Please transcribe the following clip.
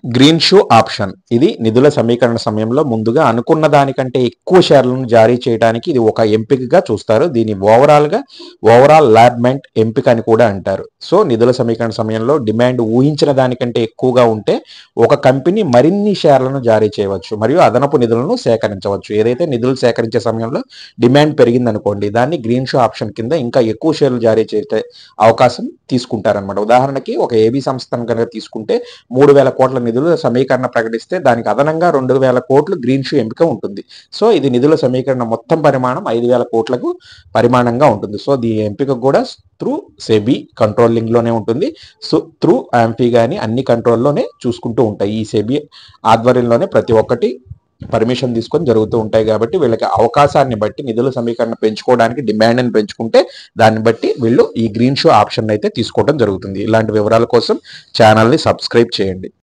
Green shoe option ఇది నిధుల సమీకరణ సమయంలో ముందుగా అనుకున్న దానికంటే ఎక్కువ షేర్లను జారీ చేయడానికి ఇది ఒక ఎంపికగా చూస్తారు. దీని ఓవరాల్ ల్యాబ్మెంట్ ఎంపిక అని కూడా అంటారు. సో నిధుల సమీకరణ సమయంలో డిమాండ్ ఊహించిన దానికంటే ఎక్కువగా ఉంటే ఒక కంపెనీ మరిన్ని షేర్లను జారీ చేయవచ్చు మరియు అదనపు నిధులను సేకరించవచ్చు. ఏదైతే నిధులు సేకరించే సమయంలో డిమాండ్ పెరిగిందనుకోండి, దాన్ని గ్రీన్ షూ ఆప్షన్ కింద ఇంకా ఎక్కువ షేర్లు జారీ చేసే అవకాశం తీసుకుంటారనమాట. ఉదాహరణకి ఒక ఏబీ సంస్థను కనుక తీసుకుంటే 3,000 కోట్ల నిధుల సమీకరణ ప్రకటిస్తే దానికి అదనంగా 2,000 కోట్లు గ్రీన్ షూ ఎంపిక ఉంటుంది. సో ఇది నిధుల సమీకరణ మొత్తం పరిమాణం 5,000 కోట్లకు పరిమాణంగా ఉంటుంది. సో దీని ఎంపిక కూడా త్రూ సెబీ కంట్రోలింగ్లోనే ఉంటుంది. సో త్రూ యాంఫీ కానీ అన్ని కంట్రోల్లోనే చూసుకుంటూ ఉంటాయి. ఈ సెబీ ఆధ్వర్యంలోనే ప్రతి ఒక్కటి పర్మిషన్ తీసుకొని జరుగుతూ ఉంటాయి. కాబట్టి వీళ్ళకి అవకాశాన్ని బట్టి నిధుల సమీకరణ పెంచుకోవడానికి డిమాండ్ని పెంచుకుంటే దాన్ని బట్టి వీళ్ళు ఈ గ్రీన్ షూ ఆప్షన్ అయితే తీసుకోవడం జరుగుతుంది. ఇలాంటి వివరాల కోసం ఛానల్ని సబ్స్క్రైబ్ చేయండి.